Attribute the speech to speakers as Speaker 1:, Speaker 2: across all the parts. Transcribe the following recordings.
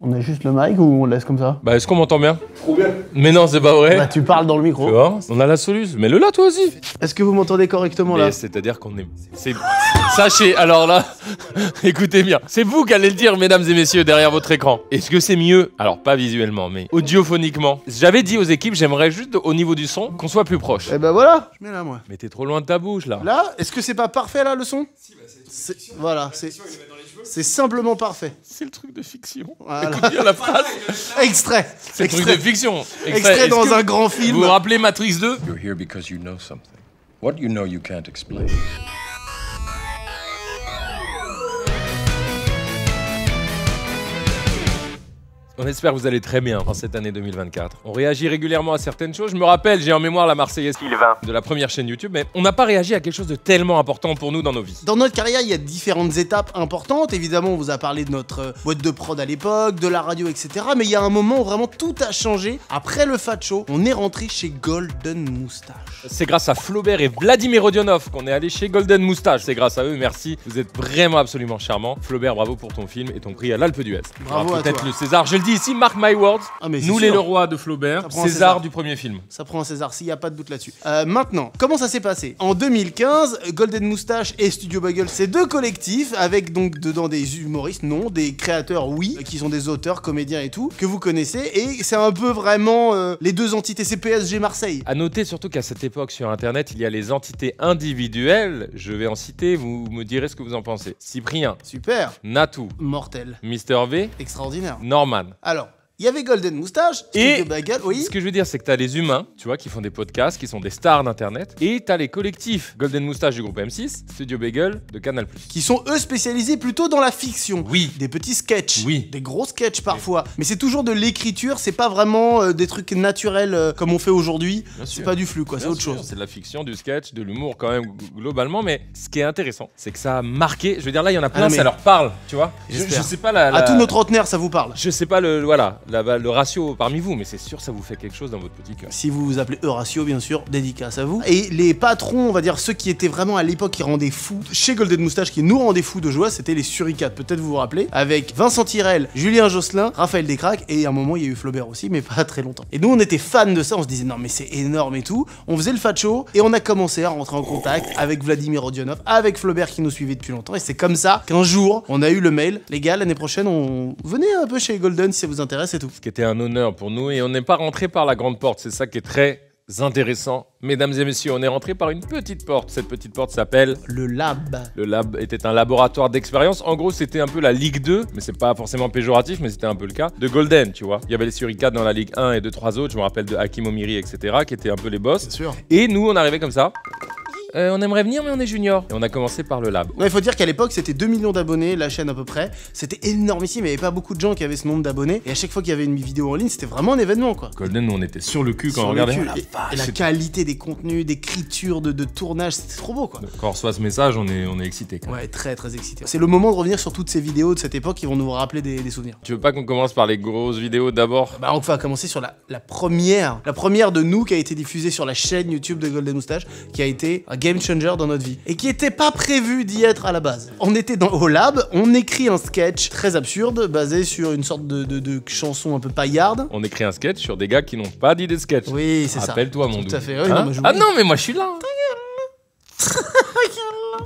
Speaker 1: On a juste le mic ou on laisse comme ça?
Speaker 2: Bah, est-ce qu'on m'entend bien?
Speaker 3: Trop bien.
Speaker 2: Mais non, c'est pas vrai.
Speaker 1: Bah tu parles dans le micro.
Speaker 2: Tu vois, on a la solution. Mets-le là, toi aussi.
Speaker 1: Est-ce que vous m'entendez correctement là?
Speaker 2: C'est-à-dire qu'on est... Sachez, alors là, écoutez bien. C'est vous qui allez le dire, mesdames et messieurs, derrière votre écran. Est-ce que c'est mieux? Alors, pas visuellement, mais audiophoniquement. J'avais dit aux équipes, j'aimerais juste, au niveau du son, qu'on soit plus proche.
Speaker 1: Eh ben voilà, je mets là moi.
Speaker 2: Mais t'es trop loin de ta bouche, là.
Speaker 1: Là, est-ce que c'est pas parfait là le son? Si, bah voilà, c'est simplement parfait.
Speaker 2: C'est le truc de fiction.
Speaker 1: Voilà.
Speaker 2: Écoute bien la phrase.
Speaker 1: Extrait.
Speaker 2: C'est le truc de fiction.
Speaker 1: Extrait dans un grand film.
Speaker 2: Vous vous rappelez Matrix 2?
Speaker 4: You're here because you know something. What you know you can't explain.
Speaker 2: On espère que vous allez très bien en cette année 2024. On réagit régulièrement à certaines choses. Je me rappelle, j'ai en mémoire la Marseillaise Sylvain de la première chaîne YouTube, mais on n'a pas réagi à quelque chose de tellement important pour nous dans nos vies.
Speaker 1: Dans notre carrière, il y a différentes étapes importantes. Évidemment, on vous a parlé de notre boîte de prod à l'époque, de la radio, etc. Mais il y a un moment où vraiment tout a changé. Après le Fat Show, on est rentré chez Golden Moustache.
Speaker 2: C'est grâce à Flaubert et Vladimir Rodionov qu'on est allé chez Golden Moustache. C'est grâce à eux, merci. Vous êtes vraiment absolument charmants. Flaubert, bravo pour ton film et ton prix à l'Alpe d'Huez.
Speaker 1: Bravo à
Speaker 2: peut-être
Speaker 1: toi.
Speaker 2: le César. Je le dis ici, mark my words.
Speaker 1: Ah, mais c'est
Speaker 2: Nous
Speaker 1: sûr.
Speaker 2: les Leroy de Flaubert, César du premier film.
Speaker 1: Ça prend un César, s'il n'y a pas de doute là-dessus. Maintenant, comment ça s'est passé? En 2015, Golden Moustache et Studio Bagel, c'est deux collectifs avec donc dedans des humoristes, non, des créateurs, oui, qui sont des auteurs, comédiens et tout, que vous connaissez. Et c'est un peu vraiment les deux entités, c'est PSG Marseille.
Speaker 2: À noter surtout qu'à cette époque sur Internet, il y a les entités individuelles. Je vais en citer, vous me direz ce que vous en pensez. Cyprien,
Speaker 1: Super.
Speaker 2: Natou,
Speaker 1: Mortel.
Speaker 2: Mister V,
Speaker 1: Extraordinaire.
Speaker 2: Norman.
Speaker 1: Alors, il y avait Golden Moustache, Studio Bagel, oui.
Speaker 2: Ce que je veux dire, c'est que t'as les humains, tu vois, qui font des podcasts, qui sont des stars d'internet, et t'as les collectifs Golden Moustache du groupe M6, Studio Bagel de Canal+.
Speaker 1: Qui sont eux spécialisés plutôt dans la fiction.
Speaker 2: Oui.
Speaker 1: Des petits sketchs.
Speaker 2: Oui.
Speaker 1: Des gros sketchs parfois. Mais c'est toujours de l'écriture, c'est pas vraiment des trucs naturels comme on fait aujourd'hui. C'est pas du flux quoi, c'est autre chose.
Speaker 2: C'est de la fiction, du sketch, de l'humour quand même globalement, mais ce qui est intéressant, c'est que ça a marqué, je veux dire là, il y en a plein,
Speaker 1: non, mais-
Speaker 2: ça leur parle, tu vois. Je
Speaker 1: J'espère.
Speaker 2: sais pas
Speaker 1: À tous nos trentenaires, ça vous parle.
Speaker 2: Je sais pas le ratio parmi vous, mais c'est sûr ça vous fait quelque chose dans votre petit cœur.
Speaker 1: Si vous vous appelez Horatio, bien sûr, dédicace à vous. Et les patrons, on va dire ceux qui étaient vraiment à l'époque qui rendaient fous, chez Golden Moustache, qui nous rendaient fous de joie, c'était les Suricates, peut-être vous vous rappelez, avec Vincent Tirel, Julien Josselin, Raphaël Descraques, et à un moment il y a eu Flaubert aussi, mais pas très longtemps. Et nous on était fans de ça, on se disait non mais c'est énorme et tout. On faisait le Fat Show, et on a commencé à rentrer en contact avec Vladimir Rodionov, avec Flaubert qui nous suivait depuis longtemps, et c'est comme ça qu'un jour, on a eu le mail, les gars, l'année prochaine, on venez un peu chez Golden si ça vous intéresse et tout.
Speaker 2: Ce qui était un honneur pour nous, et on n'est pas rentré par la grande porte, c'est ça qui est très intéressant. Mesdames et messieurs, on est rentré par une petite porte. Cette petite porte s'appelle
Speaker 1: Le Lab.
Speaker 2: Le Lab était un laboratoire d'expérience. En gros, c'était un peu la Ligue 2, mais c'est pas forcément péjoratif, mais c'était un peu le cas, de Golden, tu vois. Il y avait les Suricates dans la Ligue 1 et 2-3 autres, je me rappelle de Hakim Omiri, etc., qui étaient un peu les boss.
Speaker 1: Bien sûr.
Speaker 2: Et nous, on arrivait comme ça. On aimerait venir, mais on est junior. Et on a commencé par le Lab.
Speaker 1: Non, il faut dire qu'à l'époque, c'était 2 millions d'abonnés, la chaîne à peu près. C'était énormissime, il n'y avait pas beaucoup de gens qui avaient ce nombre d'abonnés. Et à chaque fois qu'il y avait une vidéo en ligne, c'était vraiment un événement, quoi.
Speaker 2: Golden, nous, on était sur le cul quand
Speaker 1: Sur
Speaker 2: on
Speaker 1: le
Speaker 2: regardait.
Speaker 1: cul.
Speaker 2: Oh,
Speaker 1: Et la qualité des contenus, d'écriture, de tournage, c'était trop beau, quoi.
Speaker 2: Quand on reçoit ce message, on est excité.
Speaker 1: Ouais, très très excité. C'est le moment de revenir sur toutes ces vidéos de cette époque qui vont nous rappeler des souvenirs.
Speaker 2: Tu veux pas qu'on commence par les grosses vidéos d'abord?
Speaker 1: Bah on va commencer sur la première de nous qui a été diffusée sur la chaîne YouTube de Golden Moustache, qui a été un game changer dans notre vie et qui était pas prévu d'y être à la base. On était au lab, on écrit un sketch très absurde basé sur une sorte de chanson un peu paillarde.
Speaker 2: On écrit un sketch sur des gars qui n'ont pas d'idée de sketch.
Speaker 1: Oui, c'est ça.
Speaker 2: Rappelle-toi, mon
Speaker 1: Tout
Speaker 2: doux.
Speaker 1: à fait. Oui,
Speaker 2: Hein?
Speaker 1: non, mais
Speaker 2: Ah non, mais moi je suis là.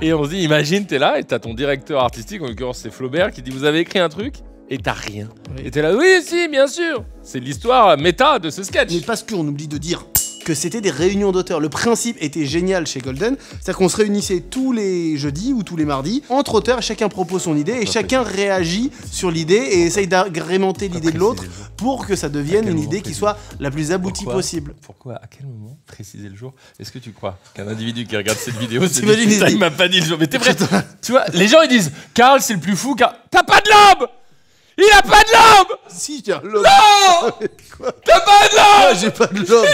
Speaker 2: Et on se dit, imagine, t'es là et t'as ton directeur artistique, en l'occurrence c'est Flaubert, qui dit vous avez écrit un truc et t'as rien.
Speaker 1: Oui.
Speaker 2: Et t'es là, oui, si, bien sûr. C'est l'histoire méta de ce sketch.
Speaker 1: Mais parce qu'on oublie de dire que c'était des réunions d'auteurs. Le principe était génial chez Golden, c'est-à-dire qu'on se réunissait tous les jeudis ou tous les mardis entre auteurs, chacun propose son idée et chacun réagit sur l'idée et essaye d'agrémenter l'idée de l'autre pour que ça devienne une idée qui soit la plus aboutie possible.
Speaker 2: Pourquoi? À quel moment préciser le jour? Est-ce que tu crois qu'un individu qui regarde cette vidéo se dit,
Speaker 1: T'imagines,
Speaker 2: putain, il m'a pas dit le jour? Mais t'es prêt? Tu vois, les gens ils disent, Karl c'est le plus fou car t'as pas de lampe! Il a pas de lampe!
Speaker 1: Si, tiens, l'homme.
Speaker 2: Non!
Speaker 1: Quoi?
Speaker 2: T'as pas de
Speaker 1: Ah,
Speaker 2: lampe!
Speaker 1: j'ai pas de lobe.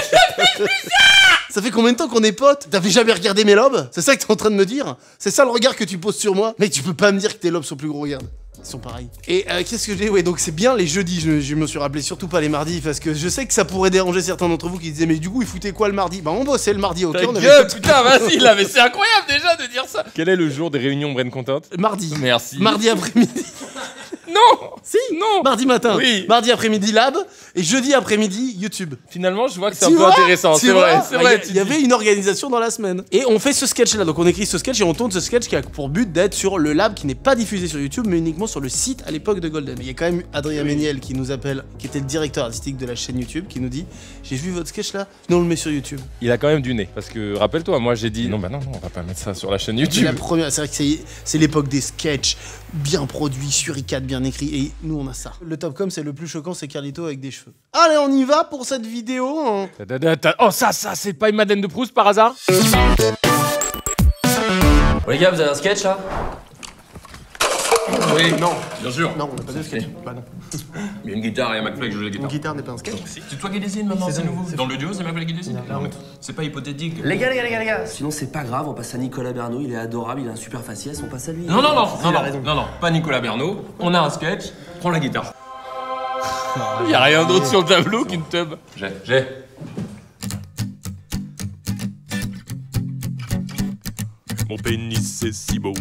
Speaker 1: Ça fait combien de temps qu'on est potes? T'avais jamais regardé mes lobes? C'est ça que t'es en train de me dire? C'est ça le regard que tu poses sur moi? Mais tu peux pas me dire que tes lobes sont plus gros, regarde. Ils sont pareils. Et qu'est-ce que j'ai? Ouais, donc c'est bien les jeudis, je me suis rappelé, surtout pas les mardis, parce que je sais que ça pourrait déranger certains d'entre vous qui disaient, mais du coup, ils foutaient quoi le mardi? Bah, on bossait le mardi, ok?
Speaker 2: Ta
Speaker 1: On avait
Speaker 2: gueule, putain, vas-y là, mais c'est incroyable déjà de dire ça! Quel est le jour des réunions Brain Content?
Speaker 1: mardi.
Speaker 2: Merci.
Speaker 1: Mardi après-midi.
Speaker 2: Non.
Speaker 1: Si.
Speaker 2: Non.
Speaker 1: Mardi matin.
Speaker 2: Oui.
Speaker 1: Mardi après-midi lab et jeudi après-midi YouTube.
Speaker 2: Finalement, je vois que c'est
Speaker 1: Tu
Speaker 2: un peu
Speaker 1: vois
Speaker 2: intéressant.
Speaker 1: Tu
Speaker 2: C'est vrai,
Speaker 1: vois
Speaker 2: c'est vrai.
Speaker 1: Il y avait une organisation dans la semaine. Et on fait ce sketch là. Donc on écrit ce sketch et on tourne ce sketch qui a pour but d'être sur le lab qui n'est pas diffusé sur YouTube mais uniquement sur le site à l'époque de Golden. Il y a quand même Adrien Méniel qui nous appelle, qui était le directeur artistique de la chaîne YouTube, qui nous dit j'ai vu votre sketch là, nous on le met sur YouTube.
Speaker 2: Il a quand même du nez. Parce que rappelle-toi, moi j'ai dit non, bah non, on va pas mettre ça sur la chaîne YouTube.
Speaker 1: La première, c'est vrai que c'est l'époque des sketchs bien produits, suricates, bien écrits et nous on a ça. Le Topcom c'est le plus choquant, c'est Carlito avec des cheveux. Allez, on y va pour cette vidéo. Hein.
Speaker 2: Oh, ça, c'est pas une Madeleine de Proust par hasard?
Speaker 3: Bon les gars, vous avez un sketch là?
Speaker 4: Oui,
Speaker 1: Non,
Speaker 4: bien sûr.
Speaker 1: non, on n'a pas de sketch. Bah non.
Speaker 4: Il y a une guitare et un McFly qui joue la
Speaker 1: Une
Speaker 4: guitare.
Speaker 1: guitare n'est pas un sketch.
Speaker 4: C'est toi qui décides maintenant, c'est nouveau. Dans le duo, c'est McFly qui décide.
Speaker 1: la honte.
Speaker 4: C'est pas hypothétique.
Speaker 3: Les gars, sinon c'est pas grave, on passe à Nicolas Bernot, il est adorable, il a un super faciès, on passe à lui.
Speaker 4: Non,
Speaker 1: raison.
Speaker 4: pas Nicolas Bernot. On a un sketch, prends la guitare.
Speaker 2: Il y a rien d'autre sur le tableau qu'une tub.
Speaker 4: J'ai.
Speaker 5: Mon pénis est si beau,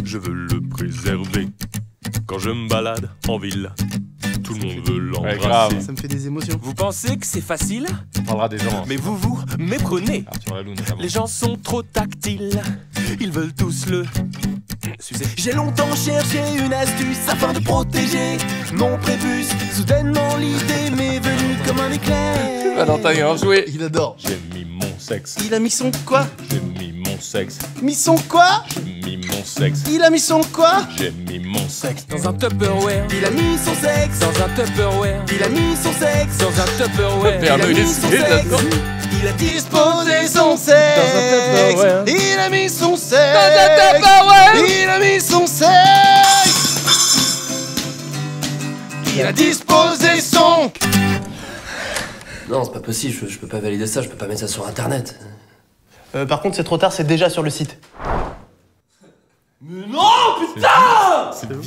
Speaker 5: je veux le préserver. Quand je me balade en ville, tout le monde veut
Speaker 2: grave.
Speaker 5: l'embrasser.
Speaker 1: Ça me fait des émotions.
Speaker 6: Vous pensez que c'est facile?
Speaker 2: On parlera des gens.
Speaker 6: Mais vous vous méprenez.
Speaker 2: Arthur Laloux notamment.
Speaker 6: Les gens sont trop tactiles, ils veulent tous le sucer. J'ai longtemps cherché une astuce afin de protéger mon prépuce. Soudainement l'idée m'est venue comme un éclair.
Speaker 2: Valentin il a joué.
Speaker 1: Il adore.
Speaker 2: J'ai mis mon sexe.
Speaker 1: Il a mis son quoi?
Speaker 2: J'ai mis mon sexe.
Speaker 1: Mis son quoi?
Speaker 2: J'ai mis mon sexe.
Speaker 1: Il a mis son quoi?
Speaker 2: J'ai mis mon sexe.
Speaker 6: Dans un Tupperware, il a mis son sexe. Dans un Tupperware, il a mis son sexe. Dans un Tupperware, il a
Speaker 2: Bernot, il est
Speaker 6: mis son
Speaker 2: stylé
Speaker 6: sexe.
Speaker 2: là-dedans.
Speaker 6: Il a
Speaker 1: Disposé son sexe.
Speaker 2: Dans un Tupperware.
Speaker 1: Il a mis son sexe.
Speaker 2: Tupperware.
Speaker 1: Il a mis son sexe. Il a disposé son.
Speaker 3: Non, c'est pas possible, je peux pas valider ça, je peux pas mettre ça sur internet.
Speaker 1: Par contre, c'est trop tard, c'est déjà sur le site.
Speaker 2: C'est bien.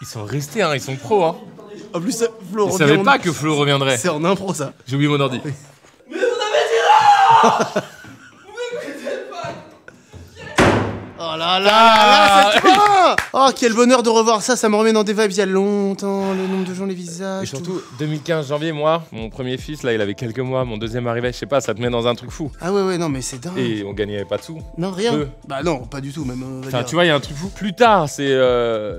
Speaker 2: Ils sont restés, hein, ils sont pros, hein.
Speaker 1: En plus, Flo
Speaker 2: Je
Speaker 1: revient
Speaker 2: savais
Speaker 1: en-
Speaker 2: pas que Flo reviendrait.
Speaker 1: C'est en impro ça.
Speaker 2: J'ai oublié mon ordi.
Speaker 1: Oh là là, là c'est toi. Oh, quel bonheur de revoir ça, ça me remet dans des vibes il y a longtemps, le nombre de gens, les
Speaker 2: Et
Speaker 1: visages.
Speaker 2: surtout, 2015 janvier, moi, mon premier fils, là, il avait quelques mois, mon deuxième arrivait, je sais pas, ça te met dans un truc fou.
Speaker 1: Ah ouais, non, mais c'est dingue.
Speaker 2: Et on gagnait pas de sous.
Speaker 1: Non, rien.
Speaker 2: peu.
Speaker 1: Bah non, pas du tout, même. on va
Speaker 2: Enfin,
Speaker 1: dire.
Speaker 2: tu vois, il y a un truc fou. Plus tard, c'est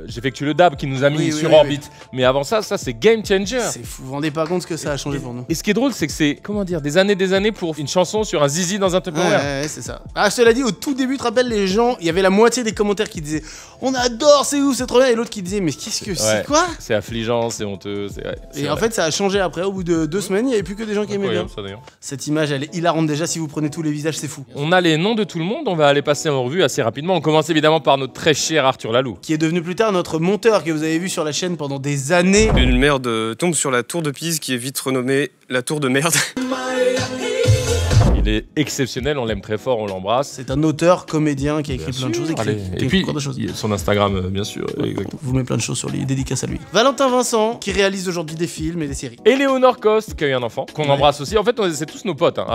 Speaker 2: j'effectue le DAB qui nous a mis
Speaker 1: Oui,
Speaker 2: sur
Speaker 1: oui,
Speaker 2: orbite. Mais avant ça, c'est game changer.
Speaker 1: C'est fou, vous vous rendez pas compte ce que ça a changé pour nous.
Speaker 2: Et ce qui est drôle, c'est que c'est, comment dire, des années pour une chanson sur un zizi dans un
Speaker 1: Ouais,
Speaker 2: Tupperware.
Speaker 1: ouais, c'est ça. Ah, cela dit, au tout début, tu te rappelles, les gens, il y avait la moitié des commentaires qui disaient on adore, c'est ouf, c'est trop bien, et l'autre qui disait mais qu'est-ce que c'est quoi?
Speaker 2: C'est affligeant, c'est honteux, c'est ouais,
Speaker 1: Et en fait, ça a changé après, au bout de 2 semaines, il y avait plus que des gens qui aimaient bien.
Speaker 2: ça d'ailleurs.
Speaker 1: Cette image, elle est hilarante déjà, si vous prenez tous les visages, c'est fou.
Speaker 2: On a les noms de tout le monde, on va les passer en revue assez rapidement. On commence évidemment par notre très cher Arthur Laloux.
Speaker 1: Qui est devenu plus tard notre monteur que vous avez vu sur la chaîne pendant des années.
Speaker 7: Une merde tombe sur la tour de Pise qui est vite renommée la tour de merde.
Speaker 2: Il est exceptionnel, on l'aime très fort, on l'embrasse.
Speaker 1: C'est un auteur, comédien qui a écrit plein de choses.
Speaker 2: Allez,
Speaker 1: écrit
Speaker 2: et puis,
Speaker 1: plein de choses.
Speaker 2: il y a son Instagram, bien sûr. exactement.
Speaker 1: Vous mettez plein de choses sur lui, dédicace à lui. Valentin Vincent, qui réalise aujourd'hui des films et des séries.
Speaker 2: Éléonore Coste, qui a eu un enfant, qu'on embrasse aussi. En fait, c'est tous nos potes. Hein.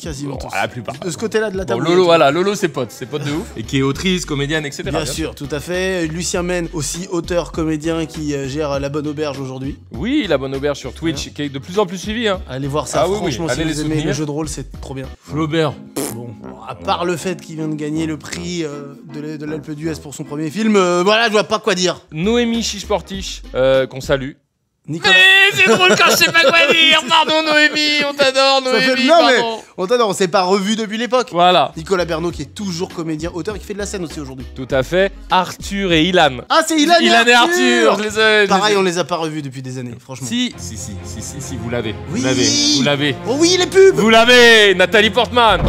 Speaker 1: Quasiment
Speaker 2: Bon,
Speaker 1: tous.
Speaker 2: la plupart.
Speaker 1: De ce côté-là de la
Speaker 2: Bon,
Speaker 1: table.
Speaker 2: Lolo, voilà, Lolo, c'est potes de ouf. Et qui est autrice, comédienne, etc.
Speaker 1: Bien sûr, tout à fait. Lucien Men, aussi auteur, comédien qui gère La Bonne Auberge aujourd'hui.
Speaker 2: Oui, la bonne auberge sur Twitch, qui est de plus en plus suivie. Hein.
Speaker 1: Allez voir ça,
Speaker 2: Ah oui,
Speaker 1: franchement,
Speaker 2: oui.
Speaker 1: si
Speaker 2: Allez
Speaker 1: vous
Speaker 2: les
Speaker 1: aimez
Speaker 2: soutenir.
Speaker 1: les jeux de rôle, c'est trop bien.
Speaker 2: Flaubert.
Speaker 1: Bon, à part le fait qu'il vient de gagner le prix de l'Alpe d'Huez pour son premier film, voilà, je vois pas quoi dire.
Speaker 2: Noémie Chiche-Portiche, qu'on salue.
Speaker 1: Nicolas.
Speaker 2: C'est drôle quand je sais pas quoi dire. Pardon, Noémie, on t'adore,
Speaker 1: Ça fait...
Speaker 2: Noémie.
Speaker 1: Non mais,
Speaker 2: pardon.
Speaker 1: on t'adore, on s'est pas revu depuis l'époque.
Speaker 2: Voilà,
Speaker 1: Nicolas Bernot qui est toujours comédien, auteur et qui fait de la scène aussi aujourd'hui.
Speaker 2: tout à fait. Arthur et Ilan.
Speaker 1: Ah, c'est Ilan
Speaker 2: Ilan et Arthur, je les ai.
Speaker 1: Pareil, on les a pas revus depuis des années, franchement.
Speaker 2: Si, vous l'avez.
Speaker 1: Oui.
Speaker 2: Vous l'avez.
Speaker 1: Oh oui, les pubs.
Speaker 2: Vous l'avez, Nathalie Portman.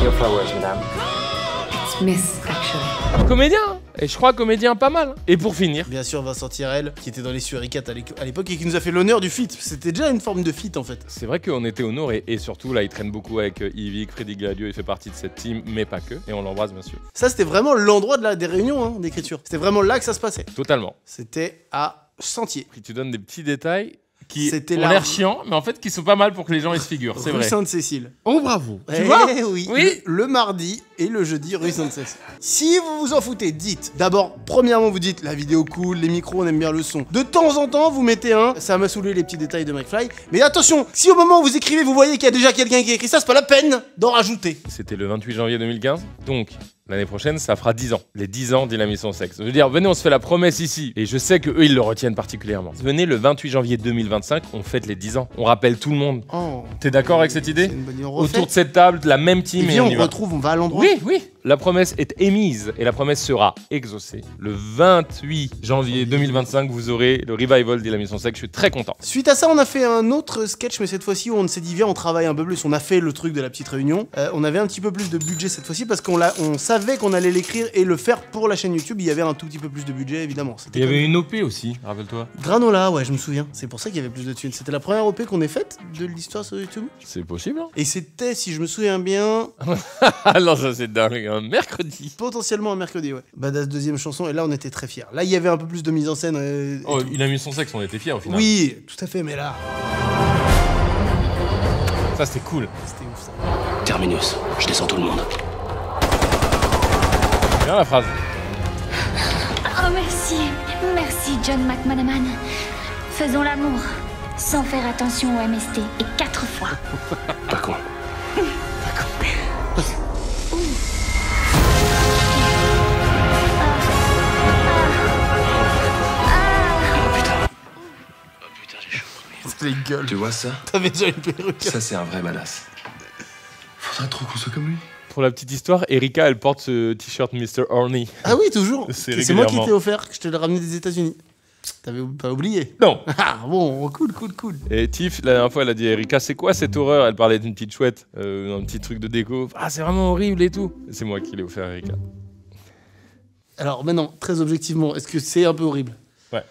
Speaker 8: It's Miss, actually.
Speaker 2: Comédien, et je crois comédien pas mal. Et pour finir,
Speaker 1: Bien sûr, Vincent Tirel, qui était dans les Suricates à l'époque et qui nous a fait l'honneur du feat. C'était déjà une forme de feat en fait.
Speaker 2: c'est vrai qu'on était honorés. Et surtout, là, il traîne beaucoup avec Yvick, Freddy Gladio, il fait partie de cette team, mais pas que. Et on l'embrasse, bien sûr.
Speaker 1: Ça, c'était vraiment l'endroit des réunions hein, d'écriture. C'était vraiment là que ça se passait.
Speaker 2: Totalement.
Speaker 1: C'était à Sentier.
Speaker 2: Puis tu donnes des petits détails qui
Speaker 1: C'était
Speaker 2: ont
Speaker 1: la-
Speaker 2: l'air chiants, mais en fait qui sont pas mal pour que les gens y se figurent, c'est
Speaker 1: Rue
Speaker 2: vrai.
Speaker 1: Sainte-Cécile.
Speaker 8: Oh, bravo.
Speaker 1: Tu
Speaker 2: vois
Speaker 1: oui.
Speaker 2: Oui.
Speaker 1: Le mardi et le jeudi, rue Sainte-Cécile. Si vous vous en foutez, dites. D'abord, premièrement, vous dites la vidéo cool, les micros, on aime bien le son. De temps en temps, vous mettez un. Ça m'a saoulé les petits détails de McFly. Mais attention, si au moment où vous écrivez, vous voyez qu'il y a déjà quelqu'un qui a écrit ça, c'est pas la peine d'en rajouter.
Speaker 2: C'était le 28 janvier 2015, donc l'année prochaine, ça fera 10 ans. Les 10 ans d'Il a mis son sexe. Je veux dire, venez, on se fait la promesse ici. Et je sais que eux, ils le retiennent particulièrement. Venez le 28 janvier 2025, on fête les 10 ans. On rappelle tout le monde.
Speaker 1: Oh.
Speaker 2: T'es d'accord avec cette idée?
Speaker 1: C'est une bonne idée. On refait.
Speaker 2: Autour de cette table, la même
Speaker 1: Et
Speaker 2: team, et
Speaker 1: viens,
Speaker 2: on
Speaker 1: on
Speaker 2: y va.
Speaker 1: retrouve, on va à l'endroit.
Speaker 2: Oui, oui. La promesse est émise et la promesse sera exaucée. Le 28 janvier 2025, vous aurez le revival d'Il a mis son sexe. Je suis très content.
Speaker 1: Suite à ça, on a fait un autre sketch, mais cette fois-ci où on s'est dit, viens, on travaille un peu plus. On a fait le truc de la petite réunion. On avait un petit peu plus de budget cette fois-ci parce on savait qu'on allait l'écrire et le faire pour la chaîne YouTube. Il y avait un tout petit peu plus de budget, évidemment. C'était
Speaker 2: Il y
Speaker 1: comme-
Speaker 2: avait une OP aussi, rappelle-toi.
Speaker 1: Granola, ouais, je me souviens. C'est pour ça qu'il y avait plus de thunes. C'était la première OP qu'on ait faite de l'histoire sur YouTube.
Speaker 2: C'est possible, hein?
Speaker 1: Et c'était, si je me souviens bien,
Speaker 2: Ah non, ça c'est dingue. Un mercredi.
Speaker 1: potentiellement un mercredi, ouais. Badass deuxième chanson, et là on était très fiers. Là il y avait un peu plus de mise en scène. Et
Speaker 2: Oh,
Speaker 1: tout.
Speaker 2: il a mis son sexe, on était fiers au final.
Speaker 1: Oui, tout à fait, mais là,
Speaker 2: Ça c'était cool.
Speaker 1: c'était ouf ça.
Speaker 3: Terminus, je descends tout le monde.
Speaker 2: Bien la phrase.
Speaker 9: Oh merci, merci John McManaman. Faisons l'amour, sans faire attention au MST, et 4 fois.
Speaker 3: Pas con. Oh putain. Oh putain, j'ai chaud.
Speaker 1: Les gueules.
Speaker 4: Tu vois ça?
Speaker 1: T'avais déjà une perruque.
Speaker 4: Ça, c'est un vrai badass. Faudrait trop qu'on soit comme lui.
Speaker 2: Pour la petite histoire, Erika, elle porte ce t-shirt Mr. Horny.
Speaker 1: Ah oui, toujours.
Speaker 2: C'est
Speaker 1: C'est moi qui
Speaker 2: régulièrement.
Speaker 1: t'ai offert, que je te l'ai ramené des États-Unis. T'avais pas oublié.
Speaker 2: Non.
Speaker 1: Ah bon, cool, cool, cool.
Speaker 2: Et Tiff, la dernière fois, elle a dit à Erika, c'est quoi cette horreur? Elle parlait d'une petite chouette, un petit truc de déco. Ah, c'est vraiment horrible et tout. Et c'est moi qui l'ai offert à Erika.
Speaker 1: Alors maintenant, très objectivement, est-ce que c'est un peu horrible?
Speaker 2: Ouais.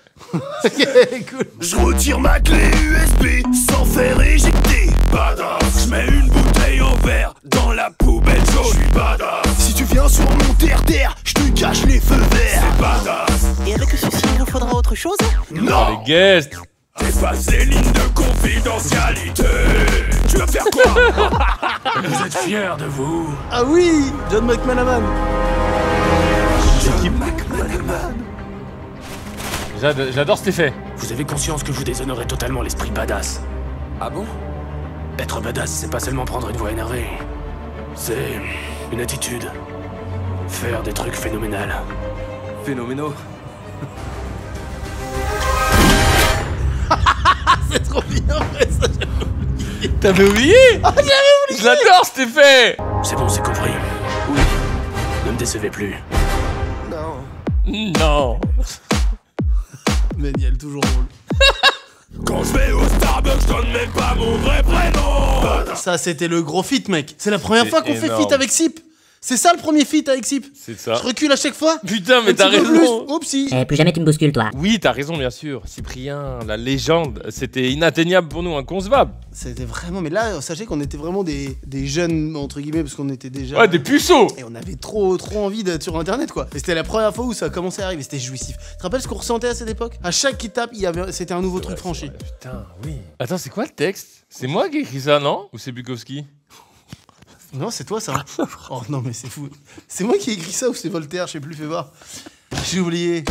Speaker 1: Ok, cool.
Speaker 6: Je retire ma clé USB sans faire éjecter. Badass. Je mets une bouteille en verre dans la poubelle jaune. Je suis badass. Si tu viens sur mon terre-terre, je te cache les feux verts. C'est badass.
Speaker 10: Et avec ceci, il nous faudra autre chose?
Speaker 6: Non,
Speaker 2: Les guests.
Speaker 6: t'es passé ligne de confidentialité. Tu vas faire quoi? Vous êtes fiers de vous?
Speaker 1: Ah oui, John McManaman.
Speaker 2: J'adore cet effet.
Speaker 6: Vous avez conscience que vous déshonorez totalement l'esprit badass.
Speaker 3: Ah bon?
Speaker 6: Être badass, c'est pas seulement prendre une voix énervée. C'est une attitude. Faire des trucs phénoménaux.
Speaker 3: Phénoménaux.
Speaker 1: C'est trop bien, ouais, ça.
Speaker 2: T'avais oublié? Je l'adore cet effet.
Speaker 6: C'est bon, c'est compris. Oui. Ne me décevez plus.
Speaker 2: Non.
Speaker 1: Génial, toujours drôle.
Speaker 6: Quand je vais au Starbucks, je donne même pas mon vrai prénom.
Speaker 1: Ça, c'était le gros feat, mec. C'est la première
Speaker 2: C'est
Speaker 1: fois qu'on fait
Speaker 2: énorme.
Speaker 1: feat avec Sip. C'est ça le premier feat avec Sip.
Speaker 2: C'est ça.
Speaker 1: Je recule à chaque fois.
Speaker 2: Putain, mais
Speaker 1: Un
Speaker 2: t'as
Speaker 1: petit peu
Speaker 2: raison.
Speaker 1: plus. Oupsie.
Speaker 10: Plus jamais tu me bouscules, toi.
Speaker 2: Oui, t'as raison, bien sûr. Cyprien, la légende, c'était inatteignable pour nous, inconcevable.
Speaker 1: C'était vraiment. Mais là, sachez qu'on était vraiment des jeunes, entre guillemets, parce qu'on était déjà.
Speaker 2: Ouais, des puceaux.
Speaker 1: Et on avait trop envie d'être sur internet, quoi. Et c'était la première fois où ça a commencé à arriver. C'était jouissif. Tu te rappelles ce qu'on ressentait à cette époque? À chaque étape, c'était un nouveau truc franchi.
Speaker 2: Putain, oui. Attends, c'est quoi le texte? C'est moi qui ai écrit ça, non? Ou c'est Bukowski?
Speaker 1: Non, c'est toi ça. Oh non, mais c'est fou. C'est moi qui ai écrit ça ou c'est Voltaire? Je sais plus, fais voir. J'ai oublié.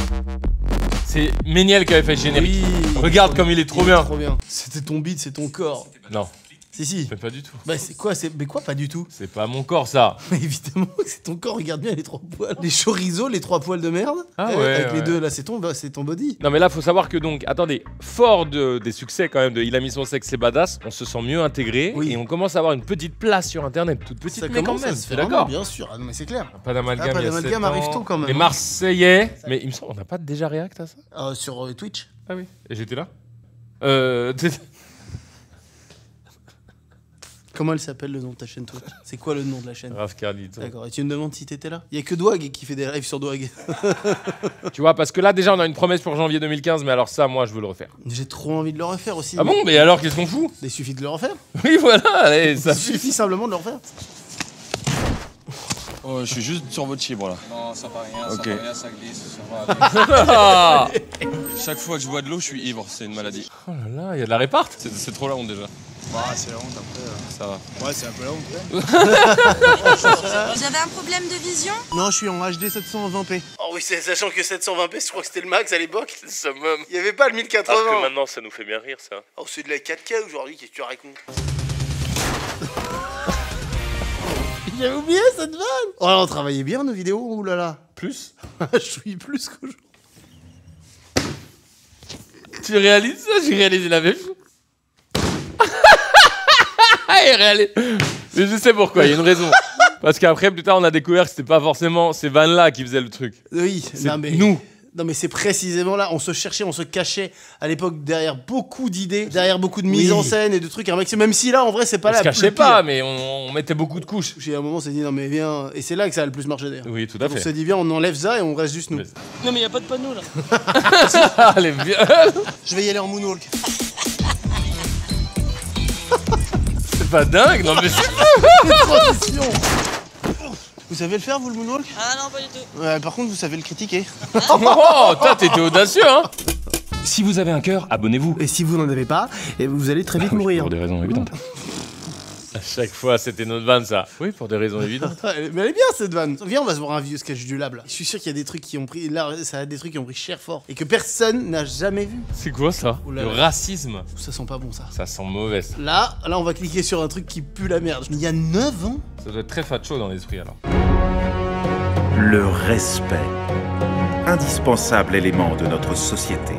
Speaker 2: C'est Méniel qui avait fait le générique.
Speaker 1: Oui.
Speaker 2: Regarde comme il est trop bien.
Speaker 1: Trop bien. C'était ton beat, c'est ton corps.
Speaker 2: Non,
Speaker 1: Si.
Speaker 2: mais pas du tout.
Speaker 1: Bah, c'est quoi? Mais quoi, pas du tout?
Speaker 2: C'est pas mon corps, ça.
Speaker 1: Mais évidemment que c'est ton corps, regarde bien les 3 poils. Les chorizo, les 3 poils de merde.
Speaker 2: Ah ouais,
Speaker 1: Avec les
Speaker 2: ouais.
Speaker 1: deux, là, c'est ton body.
Speaker 2: Non mais là faut savoir que donc, attendez, fort des succès quand même de Il a mis son sexe, c'est badass, on se sent mieux intégré
Speaker 1: Oui.
Speaker 2: et on commence à avoir une petite place sur internet, toute petite
Speaker 1: Ça
Speaker 2: mais quand
Speaker 1: commence à
Speaker 2: même,
Speaker 1: se
Speaker 2: c'est
Speaker 1: faire,
Speaker 2: d'accord.
Speaker 1: Bien sûr. Ah non, mais c'est clair.
Speaker 2: Pas d'amalgame,
Speaker 1: Ah, pas
Speaker 2: il y a
Speaker 1: d'amalgame
Speaker 2: 7
Speaker 1: arrive
Speaker 2: ans.
Speaker 1: tôt, quand même,
Speaker 2: Les
Speaker 1: hein.
Speaker 2: Marseillais, mais il me semble on n'a pas déjà réact à ça.
Speaker 1: Sur Twitch.
Speaker 2: Ah oui. Et j'étais là.
Speaker 1: Comment elle s'appelle le nom de ta chaîne, toi? C'est quoi le nom de la chaîne?
Speaker 2: Raph Carlito.
Speaker 1: D'accord. Et tu me demandes si t'étais là? Il y a que Dwag qui fait des lives sur Dwag.
Speaker 2: Tu vois, parce que là déjà on a une promesse pour janvier 2015, mais alors ça, moi je veux le refaire.
Speaker 1: J'ai trop envie de le refaire aussi.
Speaker 2: Ah bon, mais alors qu'est-ce qu'on fout?
Speaker 1: Il suffit de le refaire.
Speaker 2: Oui voilà, allez, ça
Speaker 1: Il suffit simplement de le refaire.
Speaker 4: Oh, je suis juste sur votre chibre là.
Speaker 8: Non, ça va rien,
Speaker 4: Ok.
Speaker 8: ça va rien, ça glisse, ça va.
Speaker 4: Chaque fois que je bois de l'eau, je suis ivre, c'est une maladie.
Speaker 2: Oh là là, il y a de la réparte.
Speaker 4: C'est trop la honte déjà.
Speaker 8: Bah, c'est la honte après.
Speaker 4: Ça va.
Speaker 8: Ouais, c'est un peu la honte.
Speaker 11: Vous avez un problème de vision?
Speaker 1: Non, je suis en HD 720p. Oh oui, sachant que 720p, je crois que c'était le max à l'époque.
Speaker 2: C'est le summum.
Speaker 1: Il y avait pas le 1080.
Speaker 2: Parce que maintenant, ça nous fait bien rire, ça.
Speaker 1: Oh, c'est de la 4K aujourd'hui, qu'est-ce que tu racontes? J'avais oublié cette vanne. Oh là, on travaillait bien nos vidéos, oulala.
Speaker 2: Plus?
Speaker 1: Je suis plus qu'aujourd'hui.
Speaker 2: Tu réalises ça? J'ai réalisé la même chose. Il réalise. Mais je sais pourquoi, il y a une raison. Parce qu'après, plus tard, on a découvert que c'était pas forcément ces vannes-là qui faisaient le truc.
Speaker 1: Oui,
Speaker 2: c'est
Speaker 1: non, mais...
Speaker 2: nous.
Speaker 1: Non mais c'est précisément là, on se cherchait, on se cachait à l'époque derrière beaucoup d'idées, derrière beaucoup de mises en scène et de trucs, un maximum, même si là en vrai c'est pas là.
Speaker 2: On se cachait pas, mais on mettait beaucoup de couches.
Speaker 1: J'ai un moment on s'est dit non mais viens, et c'est là que ça a le plus marché d'ailleurs.
Speaker 2: Oui, tout à fait.
Speaker 1: On s'est dit viens on enlève ça et on reste juste nous.
Speaker 8: Non, mais y a pas de panneau là.
Speaker 2: Allez, viens.
Speaker 1: Je vais y aller en moonwalk.
Speaker 2: C'est pas dingue, non mais c'est...
Speaker 1: Transition. Vous savez le faire vous le moonwalk?
Speaker 8: Ah non, pas du tout.
Speaker 1: Ouais, par contre vous savez le critiquer.
Speaker 2: Oh, t'étais audacieux, hein. Si vous avez un cœur, abonnez-vous.
Speaker 1: Et si vous n'en avez pas, vous allez très vite mourir.
Speaker 2: Pour des raisons évidentes. À chaque fois, c'était notre vanne, ça. Oui, pour des raisons évidentes.
Speaker 1: Mais elle est bien cette vanne. Viens, on va se voir un vieux sketch du lab là. Je suis sûr qu'il y a des trucs qui ont pris. Là, ça a des trucs qui ont pris cher fort. Et que personne n'a jamais vu.
Speaker 2: C'est quoi ça?
Speaker 1: Oulala.
Speaker 2: Le racisme.
Speaker 1: Ça sent pas bon ça.
Speaker 2: Ça sent mauvais. Ça.
Speaker 1: Là, on va cliquer sur un truc qui pue la merde. Mais il y a 9 ans.
Speaker 2: Ça doit être très facho dans l'esprit alors.
Speaker 12: Le respect. Indispensable élément de notre société.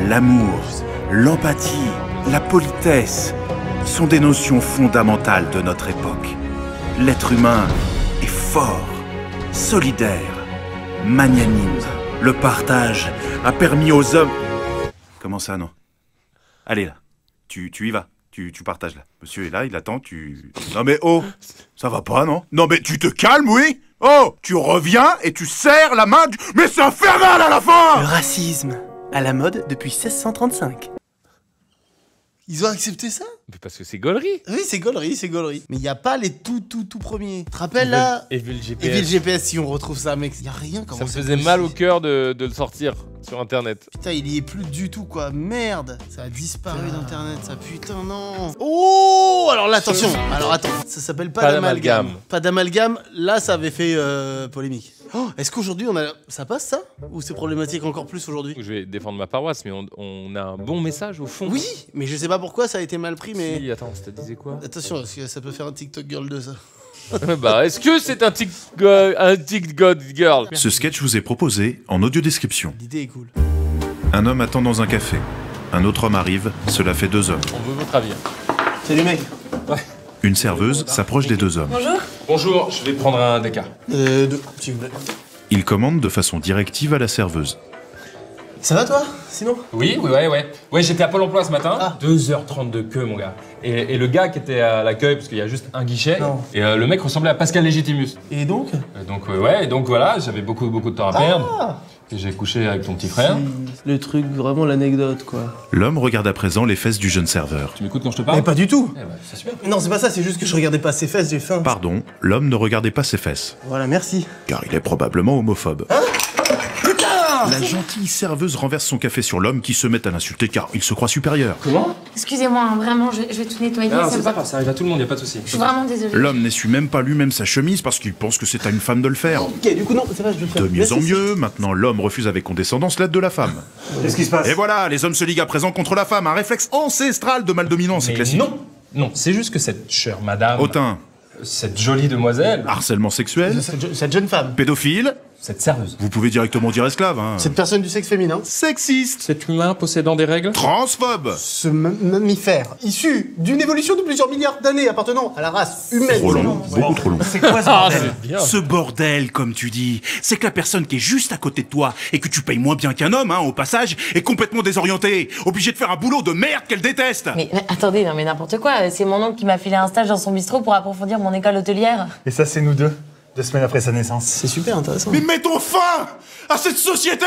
Speaker 12: L'amour, l'empathie, la politesse sont des notions fondamentales de notre époque. L'être humain est fort, solidaire, magnanime. Le partage a permis aux hommes... Comment ça, non? Allez là, tu y vas. Tu partages là. Monsieur est là, il attend, tu... Non mais oh, ça va pas, non? Non mais tu te calmes, oui? Oh, tu reviens et tu serres la main du... Mais c'est infernal à la fin!
Speaker 1: Le racisme, à la mode depuis 1635. Ils ont accepté ça?
Speaker 2: Mais parce que c'est gaulerie.
Speaker 1: Oui, c'est gaulerie, c'est gaulerie. Mais il n'y a pas les tout premiers. Tu te rappelles là?
Speaker 2: Evil GPS.
Speaker 1: Evil GPS, si on retrouve ça, mec. Il y a rien comme
Speaker 2: ça. Ça me faisait mal au cœur de le sortir sur internet.
Speaker 1: Putain, il y est plus du tout quoi. Merde. Ça a disparu d'internet, ça. Putain, non. Oh, alors là, attention. Alors attends, ça s'appelle pas d'amalgame. Pas d'amalgame. Là, ça avait fait polémique. Oh, est-ce qu'aujourd'hui ça passe ça? Ou c'est problématique encore plus aujourd'hui?
Speaker 2: Je vais défendre ma paroisse, mais on a un bon message au fond.
Speaker 1: Oui, mais je sais pas pourquoi ça a été mal pris, mais...
Speaker 2: Si, attends, ça te disait quoi?
Speaker 1: Attention, parce que ça peut faire un TikTok girl de ça.
Speaker 2: Bah, est-ce que c'est un TikTok girl?
Speaker 12: Ce sketch vous est proposé en audio description.
Speaker 1: L'idée est cool.
Speaker 12: Un homme attend dans un café. Un autre homme arrive, cela fait 2 hommes.
Speaker 2: On veut votre avis.
Speaker 1: Salut mec.
Speaker 2: Ouais.
Speaker 12: Une serveuse s'approche des 2 hommes.
Speaker 11: Bonjour.
Speaker 2: Bonjour, je vais prendre un déca.
Speaker 1: 2, s'il vous plaît.
Speaker 12: Il commande de façon directive à la serveuse.
Speaker 1: Ça va toi, sinon?
Speaker 2: Oui, ouais. Ouais, j'étais à Pôle emploi ce matin. 2h30 de queue, mon gars. Et le gars qui était à l'accueil, parce qu'il y a juste un guichet, et le mec ressemblait à Pascal Légitimus.
Speaker 1: Et donc?
Speaker 2: Donc voilà, j'avais beaucoup de temps à perdre. Et j'ai couché avec ton petit frère.
Speaker 1: Le truc, vraiment l'anecdote, quoi.
Speaker 12: L'homme regarde à présent les fesses du jeune serveur.
Speaker 2: Tu m'écoutes quand je te parle?
Speaker 1: Mais pas du tout.
Speaker 2: C'est super.
Speaker 1: Non, c'est pas ça, c'est juste que je regardais pas ses fesses, j'ai faim.
Speaker 12: Pardon, l'homme ne regardait pas ses fesses.
Speaker 1: Voilà, merci.
Speaker 12: Car il est probablement homophobe.
Speaker 1: Hein?
Speaker 12: La gentille serveuse renverse son café sur l'homme qui se met à l'insulter car il se croit supérieur.
Speaker 2: Comment?
Speaker 11: Excusez-moi, hein, vraiment, je vais tout nettoyer.
Speaker 2: Non, c'est pas grave, ça arrive à tout le monde, y a pas de souci.
Speaker 11: Je suis vraiment désolée.
Speaker 12: L'homme n'essuie même pas lui-même sa chemise parce qu'il pense que c'est à une femme de le faire.
Speaker 1: Ok, du coup, non, c'est vrai, je vais le faire.
Speaker 12: De mieux en mieux, maintenant l'homme refuse avec condescendance l'aide de la femme.
Speaker 1: Qu'est-ce qui se passe?
Speaker 12: Et voilà, les hommes se liguent à présent contre la femme, un réflexe ancestral de maldominance, c'est classique.
Speaker 2: Non, c'est juste que cette chère madame...
Speaker 12: Hautain.
Speaker 2: Cette jolie demoiselle...
Speaker 12: Harcèlement sexuel.
Speaker 1: Cette jeune femme.
Speaker 12: Pédophile.
Speaker 2: Cette serveuse.
Speaker 12: Vous pouvez directement dire esclave, hein.
Speaker 1: Cette personne du sexe féminin.
Speaker 12: Sexiste.
Speaker 2: Cet humain possédant des règles.
Speaker 12: Transphobe.
Speaker 1: Ce mammifère, issu d'une évolution de plusieurs milliards d'années appartenant à la race humaine.
Speaker 12: Trop long, beaucoup trop long.
Speaker 1: C'est quoi ce bordel?
Speaker 12: Ce bordel, comme tu dis, c'est que la personne qui est juste à côté de toi et que tu payes moins bien qu'un homme, hein, au passage, est complètement désorientée, obligée de faire un boulot de merde qu'elle déteste.
Speaker 11: Mais attendez, non mais n'importe quoi, c'est mon oncle qui m'a filé un stage dans son bistrot pour approfondir mon école hôtelière.
Speaker 1: Et ça, c'est nous deux.
Speaker 13: 2 semaines après sa naissance.
Speaker 1: C'est super intéressant.
Speaker 13: Mais mettons fin à cette société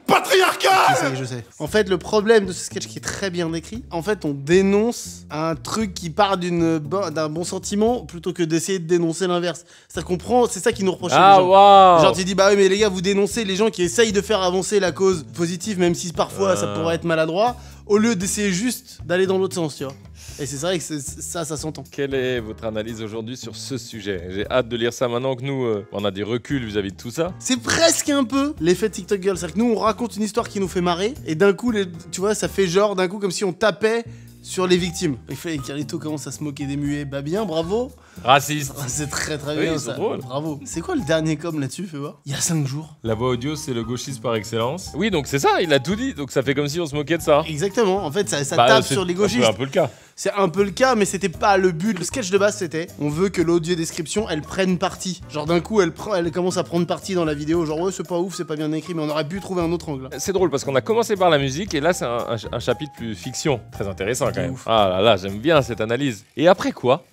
Speaker 13: patriarcale.
Speaker 1: Je sais. En fait, le problème de ce sketch qui est très bien écrit, en fait, on dénonce un truc qui part d'un bon sentiment plutôt que d'essayer de dénoncer l'inverse. C'est-à-dire qu'on prend, c'est ça qui nous reproche.
Speaker 2: Ah, waouh.
Speaker 1: Genre, tu dis, bah oui, mais les gars, vous dénoncez les gens qui essayent de faire avancer la cause positive, même si parfois ça pourrait être maladroit, au lieu d'essayer juste d'aller dans l'autre sens, tu vois. Et c'est vrai que ça s'entend.
Speaker 2: Quelle est votre analyse aujourd'hui sur ce sujet? J'ai hâte de lire ça maintenant que nous, on a des reculs vis-à-vis de tout ça.
Speaker 1: C'est presque un peu l'effet TikTok Girl. C'est-à-dire que nous, on raconte une histoire qui nous fait marrer, et d'un coup, tu vois, ça fait genre, d'un coup, comme si on tapait sur les victimes. Il fallait que Carlito commence à se moquer des muets. Bah bien, bravo.
Speaker 2: Raciste.
Speaker 1: C'est très
Speaker 2: Oui,
Speaker 1: bien
Speaker 2: c'est
Speaker 1: ça.
Speaker 2: drôle.
Speaker 1: Bravo. C'est quoi le dernier com là-dessus, fais voir? Il y a 5 jours.
Speaker 2: La voix audio, c'est le gauchiste par excellence. Oui, donc c'est ça, il a tout dit. Donc ça fait comme si on se moquait de ça.
Speaker 1: Exactement. En fait, ça tape sur les gauchistes.
Speaker 2: C'est un peu le cas.
Speaker 1: C'est un peu le cas, mais c'était pas le but. Le sketch de base, c'était on veut que l'audio description, elle prenne parti. Genre d'un coup, elle commence à prendre parti dans la vidéo. Genre, ouais, c'est pas ouf, c'est pas bien écrit, mais on aurait pu trouver un autre angle.
Speaker 2: C'est drôle parce qu'on a commencé par la musique et là, c'est un chapitre plus fiction. Très intéressant quand même. Ah là là, j'aime bien cette analyse. Et après quoi?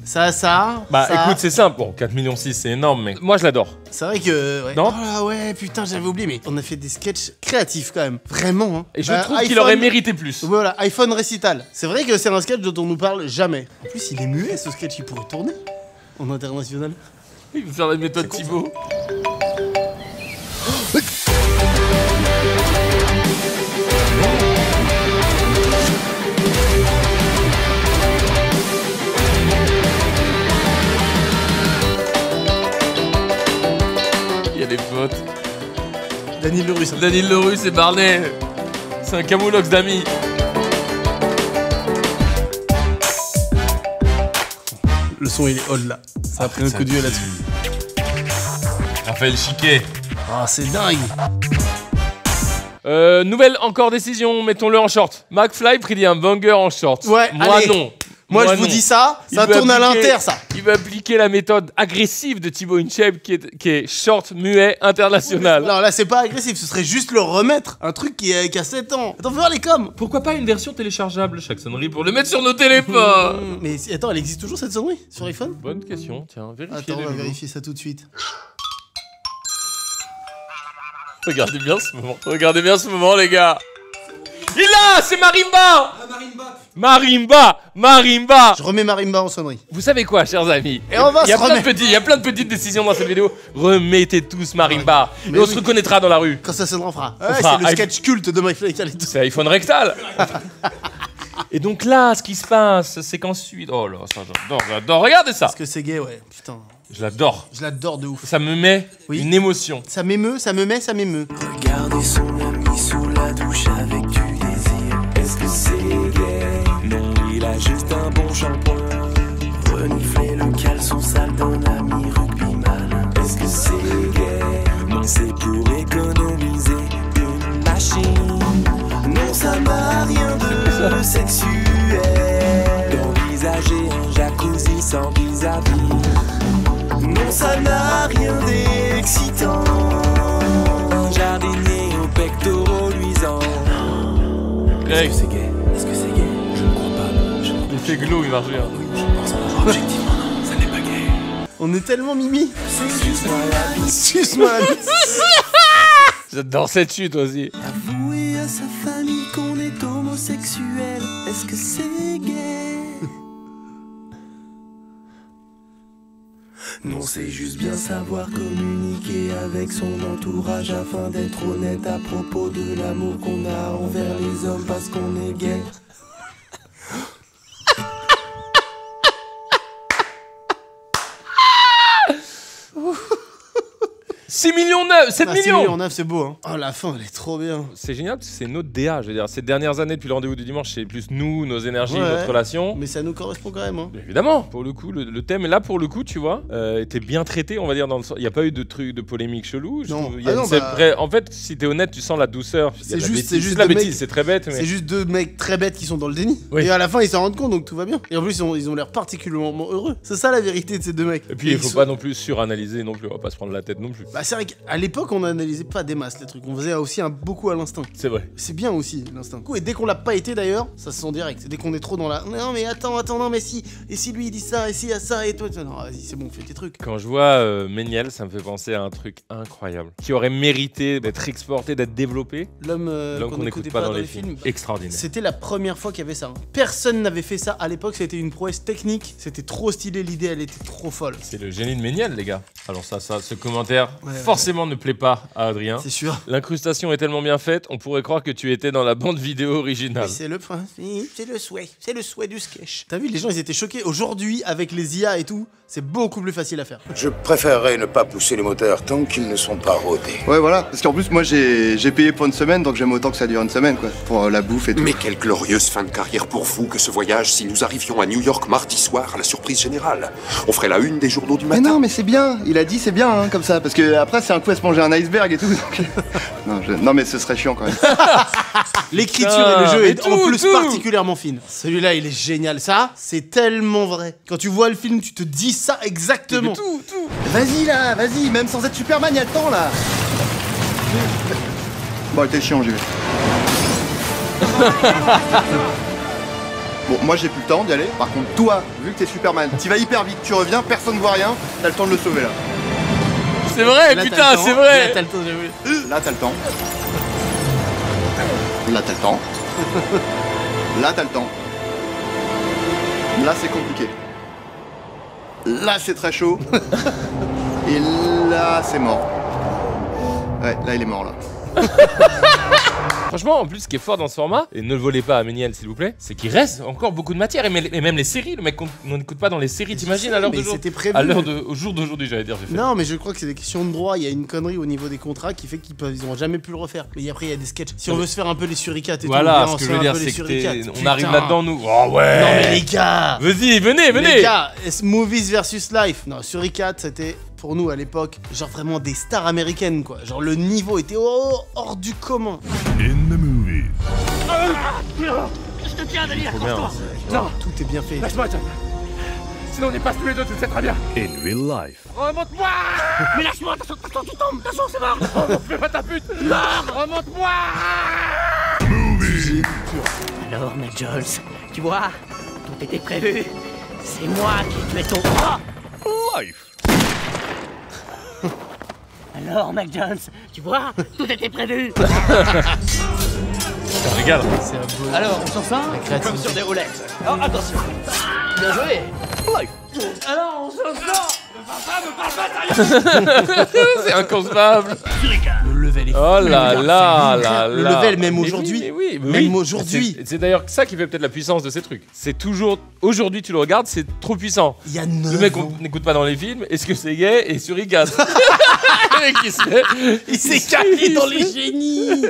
Speaker 2: Bah écoute, c'est simple. Bon, 4,6 millions, c'est énorme, mais moi je l'adore.
Speaker 1: C'est vrai que. Ouais.
Speaker 2: Non?
Speaker 1: Oh là ouais, putain, j'avais oublié, mais on a fait des sketchs créatifs quand même. Vraiment, hein.
Speaker 2: Et je trouve qu'il aurait mérité plus.
Speaker 1: Voilà, iPhone Récital. C'est vrai que c'est un sketch dont on nous parle jamais. En plus, il est muet ce sketch, il pourrait tourner en international.
Speaker 2: Il veut faire la méthode Thibaut. Il y a des potes.
Speaker 1: Daniel Lerus.
Speaker 2: Daniel Lerus et Barney. C'est un camoulox d'amis.
Speaker 1: Le son il est old là. Ça a pris un coup de vieux là-dessus.
Speaker 2: Raphaël Chiquet.
Speaker 1: Ah, c'est dingue.
Speaker 2: Nouvelle encore décision, mettons-le en short. McFly prédit un banger en short.
Speaker 1: Ouais,
Speaker 2: moi
Speaker 1: allez.
Speaker 2: non.
Speaker 1: Moi je vous dis ça tourne à l'inter ça.
Speaker 2: Il va appliquer la méthode agressive de Thibaut InShape qui est short muet international.
Speaker 1: Non là c'est pas agressif, ce serait juste le remettre. Un truc qui a 7 ans. Attends, fais voir les coms.
Speaker 2: Pourquoi pas une version téléchargeable chaque sonnerie pour le mettre sur nos téléphones?
Speaker 1: Mais attends, elle existe toujours cette sonnerie sur iPhone?
Speaker 2: Bonne question, tiens, vérifiez.
Speaker 1: Attends, on va vérifier ça tout de suite.
Speaker 2: Regardez bien ce moment, regardez bien ce moment les gars. Il a, c'est Marimba. Marimba.
Speaker 1: Je remets Marimba en sonnerie.
Speaker 2: Vous savez quoi, chers amis?
Speaker 1: Et on va
Speaker 2: il y a plein de petites décisions dans cette vidéo. Remettez tous Marimba. Et on se reconnaîtra dans la rue.
Speaker 1: Quand ça sonnera, on fera. Ouais, c'est le sketch culte de McFly et Carlito.
Speaker 2: C'est iPhone rectal. Et donc là, ce qui se passe, c'est qu'ensuite... Oh là, ça j'adore. Regardez ça.
Speaker 1: Parce que c'est gay, ouais. Putain.
Speaker 2: Je l'adore.
Speaker 1: Je l'adore de ouf.
Speaker 2: Ça me met une émotion.
Speaker 1: Ça m'émeut, ça me m'émeut.
Speaker 6: Regardez son ami sous la douche avec du désir. Est-ce que c'est gay? Non, il a juste un bon shampoing. Renifler le caleçon sale d'un ami rugbyman. Est-ce que c'est gay? Non, c'est pour économiser une machine. Non, ça n'a rien de sexuel. D'envisager un jacuzzi sans vis-à-vis. Non, ça n'a rien d'excitant. Un jardinier aux pectoraux luisants.
Speaker 2: Greg.
Speaker 6: Est-ce que c'est gay? Est-ce que c'est gay? Je ne crois pas.
Speaker 2: Il fait glow, il marche bien.
Speaker 6: Je pense alors objectivement non, ça n'est pas gay.
Speaker 1: On est tellement mimi.
Speaker 6: Excuse-moi la bise.
Speaker 1: Excuse-moi la bise.
Speaker 2: J'adore cette chute aussi.
Speaker 6: Avouer à sa famille qu'on est homosexuel. Est-ce que c'est gay? Non, c'est juste bien savoir communiquer avec son entourage afin d'être honnête à propos de l'amour qu'on a envers les hommes parce qu'on est gay.
Speaker 2: 6 millions 9, 7
Speaker 1: 6
Speaker 2: millions
Speaker 1: millions 9, c'est beau, hein. Oh, la fin, elle est trop bien.
Speaker 2: C'est génial parce que c'est notre DA, je veux dire. Ces dernières années, depuis le rendez-vous du dimanche, c'est plus nous, nos énergies,
Speaker 1: Ouais.
Speaker 2: notre relation.
Speaker 1: Mais ça nous correspond quand même, hein.
Speaker 2: Évidemment, pour le coup, le thème, là, pour le coup, tu vois, était bien traité, on va dire, dans le sens. Il n'y a pas eu de trucs de polémique chelou. Je
Speaker 1: Non.
Speaker 2: trouve. Il y a
Speaker 1: Ah non,
Speaker 2: c'est
Speaker 1: bah-
Speaker 2: vrai. En fait, si t'es honnête, tu sens la douceur. Il y a de la bêtise.
Speaker 1: c'est juste
Speaker 2: la
Speaker 1: deux
Speaker 2: bêtise,
Speaker 1: mecs-
Speaker 2: c'est très bête. Mais...
Speaker 1: C'est juste deux mecs très bêtes qui sont dans le déni.
Speaker 2: Oui.
Speaker 1: Et à la fin, ils s'en rendent compte, donc tout va bien. Et en plus, ils ont l'air particulièrement heureux. C'est ça la vérité de ces deux mecs.
Speaker 2: Et puis, il faut pas non plus suranalyser non plus, on va pas se prendre la tête non plus.
Speaker 1: Bah, c'est vrai qu'à l'époque, on analysait pas des masses les trucs. On faisait aussi beaucoup à l'instinct.
Speaker 2: C'est vrai.
Speaker 1: C'est bien aussi, l'instinct. Et dès qu'on l'a pas été d'ailleurs, ça se sent direct. Dès qu'on est trop dans la. Non, mais attends, non, mais si. Et si lui il dit ça, et si il y a ça, et toi. Non, vas-y, c'est bon, fais tes trucs.
Speaker 2: Quand je vois Méniel, ça me fait penser à un truc incroyable qui aurait mérité d'être exporté, d'être développé.
Speaker 1: L'homme
Speaker 2: qu'on n'écoute pas dans les films. Extraordinaire.
Speaker 1: C'était la première fois qu'il y avait ça. Personne n'avait fait ça à l'époque, c'était une prouesse technique. C'était trop stylé, l'idée elle était trop folle.
Speaker 2: C'est le génie de Méniel, les gars. Alors ce commentaire forcément ne plaît pas à Adrien.
Speaker 1: C'est sûr.
Speaker 2: L'incrustation est tellement bien faite, on pourrait croire que tu étais dans la bande vidéo originale.
Speaker 1: C'est le principe, c'est le souhait du sketch. T'as vu, les gens ils étaient choqués. Aujourd'hui, avec les IA et tout, c'est beaucoup plus facile à faire.
Speaker 14: Je préférerais ne pas pousser les moteurs tant qu'ils ne sont pas rodés.
Speaker 15: Ouais, voilà. Parce qu'en plus, moi, j'ai payé pour une semaine, donc j'aime autant que ça dure une semaine, quoi. Pour la bouffe et tout.
Speaker 16: Mais quelle glorieuse fin de carrière pour vous que ce voyage si nous arrivions à New York mardi soir à la surprise générale. On ferait la une des journaux du matin.
Speaker 15: Mais non, mais c'est bien. Il a dit c'est bien, hein, comme ça. Parce que après, c'est un coup à se manger un iceberg et tout. Donc... non, mais ce serait chiant quand même.
Speaker 1: L'écriture et le jeu est en plus particulièrement fine. Celui-là, il est génial. Ça, c'est tellement vrai. Quand tu vois le film, tu te dis ça exactement.
Speaker 15: Tout. Vas-y là, vas-y, même sans être Superman, il y a le temps là. Bon, t'es chiant, j'y vais. Bon, moi j'ai plus le temps d'y aller. Par contre, toi, vu que t'es Superman, t'y vas hyper vite, tu reviens, personne voit rien, t'as le temps de le sauver là.
Speaker 2: C'est vrai, là, putain, c'est vrai.
Speaker 1: Là, t'as le temps, j'ai vu.
Speaker 15: Là, t'as le temps. Là, t'as le temps. Là, t'as le temps. Là, c'est compliqué. Là, c'est très chaud. Et là, c'est mort. Ouais, là, il est mort, là.
Speaker 2: Franchement, en plus, ce qui est fort dans ce format, et ne le volez pas à Méniel s'il vous plaît, c'est qu'il reste encore beaucoup de matière. Et même les séries, le mec qu'on n'écoute pas dans les séries, t'imagines à l'heure d'aujourd'hui. Au jour d'aujourd'hui, j'allais dire.
Speaker 1: Non, mais je crois que c'est des questions de droit. Il y a une connerie au niveau des contrats qui fait qu'ils n'ont jamais pu le refaire. Mais après, il y a des sketchs. Si on veut se faire un peu les suricates et
Speaker 2: voilà,
Speaker 1: tout,
Speaker 2: ce que je veux dire, c'est
Speaker 1: que
Speaker 2: on arrive là-dedans, nous. Oh ouais.
Speaker 1: Non, mais les gars.
Speaker 2: Vas-y, venez.
Speaker 1: Les gars, Movies versus Life. Non, Suricate, c'était. Pour nous à l'époque, genre vraiment des stars américaines quoi. Genre le niveau était hors du commun.
Speaker 5: In the movie.
Speaker 6: Je te tiens, délire, toi.
Speaker 1: Non, tout est bien fait.
Speaker 6: Laisse-moi, sinon on y passe tous les deux, tu le sais très bien.
Speaker 5: In real life.
Speaker 6: Remonte-moi. Mais lâche-moi, attention, tu tombes, attention, c'est mort. Oh, fais pas ta pute. Non, remonte-moi.
Speaker 5: Movie.
Speaker 10: Alors, Mac Jones, tu vois, tout était prévu. C'est moi qui tuais ton...
Speaker 5: Life.
Speaker 10: Alors, Mac Jones, tu vois, tout était prévu.
Speaker 2: Ça régale.
Speaker 1: C'est un beau...
Speaker 10: Alors, on s'en sort comme sur des roulettes. Oh, attention. Bien joué. Alors, on s'en sort.
Speaker 6: Ne parle pas,
Speaker 2: c'est inconcevable.
Speaker 1: Le level est fou.
Speaker 2: Oh là.
Speaker 1: Le level, même aujourd'hui. Même aujourd'hui.
Speaker 2: C'est d'ailleurs ça qui fait peut-être la puissance de ces trucs. C'est toujours. Aujourd'hui, tu le regardes, c'est trop puissant.
Speaker 1: Il y a 9
Speaker 2: Le mec, on n'écoute pas dans les films. Est-ce que c'est gay et suricate?
Speaker 1: Il s'est calé dans les génies.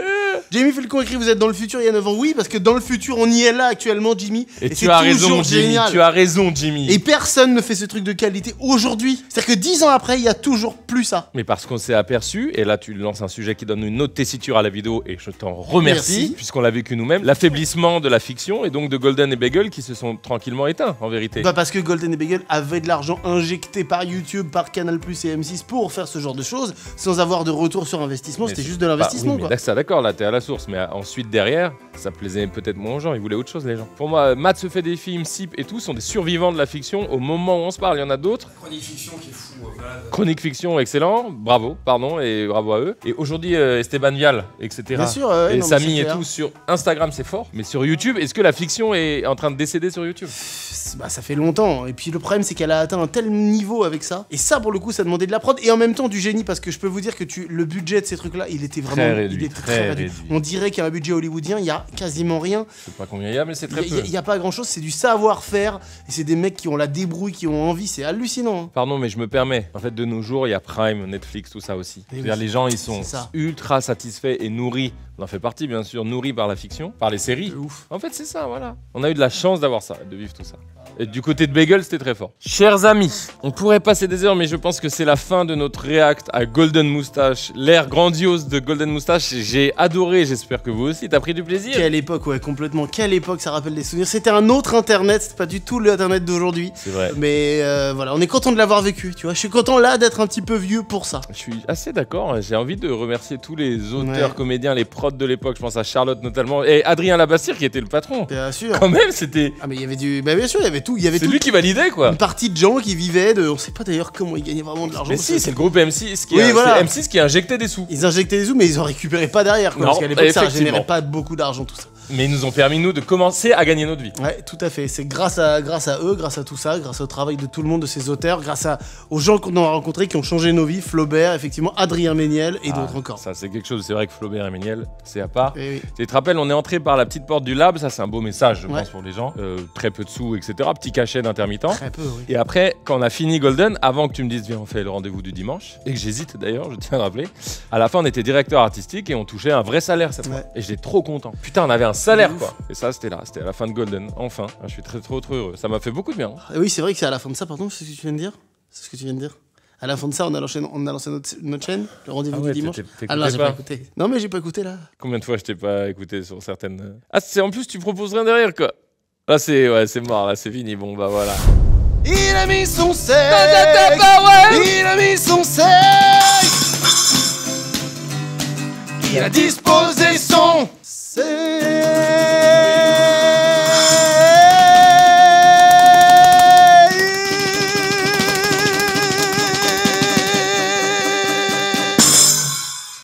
Speaker 1: Jamie Falcon écrit: vous êtes dans le futur il y a 9 ans. Oui, parce que dans le futur, on y est là actuellement, Jimmy.
Speaker 2: Et tu as raison, Jimmy. Tu as raison, Jimmy.
Speaker 1: Et personne ne fait ce truc de qualité aujourd'hui. C'est-à-dire que 10 ans après, il y a toujours plus ça.
Speaker 2: Mais parce qu'on s'est aperçu, et là tu lances un sujet qui donne une autre tessiture à la vidéo, et je t'en remercie, puisqu'on l'a vécu nous-mêmes, l'affaiblissement de la fiction, et donc de Golden et Bagel qui se sont tranquillement éteints, en vérité.
Speaker 1: Bah parce que Golden et Bagel avaient de l'argent injecté par YouTube, par Canal+, et M6 pour faire ce genre de choses, sans avoir de retour sur investissement, c'était juste de l'investissement,
Speaker 2: quoi. Ça, d'accord, là t'es à la source, mais ensuite derrière, ça plaisait peut-être moins aux gens, ils voulaient autre chose les gens. Pour moi, Matt se fait des films, Sip et tout, sont des survivants de la fiction au moment où on se parle, il y en a d'autres.
Speaker 7: Chronique Fiction qui est fou.
Speaker 2: Chronique Fiction, excellent, bravo, pardon, et bravo à eux. Et aujourd'hui, Esteban Vial, etc.
Speaker 1: Bien sûr,
Speaker 2: et Samy et tout, sur Instagram c'est fort, mais sur YouTube, est-ce que la fiction est en train de décéder sur YouTube?
Speaker 1: Bah ça fait longtemps, et puis le problème c'est qu'elle a atteint un tel niveau avec ça, et ça pour le coup ça demandait de la prod, et en même temps du génie, parce que je peux vous dire que le budget de ces trucs là, il était vraiment très réduit. On dirait qu'il y a un budget hollywoodien, il y a quasiment rien.
Speaker 2: Je sais pas combien il y a, mais c'est très peu.
Speaker 1: Il y a pas grand chose, c'est du savoir-faire, et c'est des mecs qui ont la débrouille, qui ont envie, c'est hallucinant.
Speaker 2: Pardon, mais je me permets, en fait de nos jours il y a Prime, Netflix, tout ça aussi. C'est-à-dire les gens ils sont ultra satisfaits et nourris, on en fait partie bien sûr, nourris par la fiction, par les séries.
Speaker 1: Ouf.
Speaker 2: En fait c'est ça, voilà. On a eu de la chance d'avoir ça, de vivre tout ça. Et du côté de Bagel, c'était très fort. Chers amis, on pourrait passer des heures, mais je pense que c'est la fin de notre react à Golden Moustache, l'ère grandiose de Golden Moustache. J'ai adoré adoré, j'espère que vous aussi, t'as pris du plaisir.
Speaker 1: Quelle époque, ouais, complètement. Quelle époque, ça rappelle des souvenirs. C'était un autre internet, c'est pas du tout l'internet d'aujourd'hui.
Speaker 2: C'est vrai.
Speaker 1: Mais voilà, on est content de l'avoir vécu, tu vois. Je suis content là d'être un petit peu vieux pour ça.
Speaker 2: Je suis assez d'accord, j'ai envie de remercier tous les auteurs, comédiens, les prods de l'époque, je pense à Charlotte notamment, et Adrien Labassire qui était le patron.
Speaker 1: Bien sûr.
Speaker 2: Quand même, c'était...
Speaker 1: Ah mais il y avait du... Bah bien sûr, il y avait tout.
Speaker 2: C'est lui qui validait, quoi.
Speaker 1: Une partie de gens qui vivaient de... On sait pas d'ailleurs comment ils gagnaient vraiment de l'argent.
Speaker 2: Mais si, c'est le groupe M6 qui,
Speaker 1: voilà.
Speaker 2: M6 qui injectait des sous.
Speaker 1: Ils injectaient des sous, mais ils en récupéraient pas derrière, quoi,
Speaker 2: Non,
Speaker 1: parce qu'à l'époque, ça générait pas beaucoup d'argent, tout ça.
Speaker 2: Mais ils nous ont permis, nous, de commencer à gagner notre vie.
Speaker 1: Ouais, tout à fait. C'est grâce à eux, grâce à tout ça, grâce au travail de tout le monde, de ces auteurs, grâce aux gens qu'on a rencontrés qui ont changé nos vies. Flaubert, effectivement, Adrien Méniel et d'autres encore.
Speaker 2: Ça, c'est quelque chose. C'est vrai que Flaubert et Méniel, c'est à part.
Speaker 1: Oui.
Speaker 2: Tu te rappelles, on est entré par la petite porte du lab. Ça, c'est un beau message, je pense, pour les gens. Très peu de sous, etc. Petit cachet d'intermittent.
Speaker 1: Très peu, oui.
Speaker 2: Et après, quand on a fini Golden, avant que tu me dises, viens, on fait le rendez-vous du dimanche, et que j'hésite d'ailleurs, je tiens à le rappeler, à la fin, on était directeur artistique et on touchait un vrai salaire cette fois. Et j'étais trop content. Putain, on avait un salaire, quoi. Et ça, c'était là. C'était à la fin de Golden. Enfin. Je suis trop heureux. Ça m'a fait beaucoup de bien.
Speaker 1: Oui, c'est vrai que c'est à la fin de ça, pardon, c'est ce que tu viens de dire. C'est ce que tu viens de dire. À la fin de ça, on a lancé notre chaîne, le rendez-vous du dimanche. Ah non, j'ai pas écouté. Non, mais j'ai pas écouté là.
Speaker 2: Combien de fois je t'ai pas écouté sur certaines. Ah, c'est en plus, tu proposes rien derrière, quoi. Là, c'est mort, là, c'est fini. Bon, bah voilà.
Speaker 1: Il a mis son sec. Il a mis son sec. Il a disposé son sec.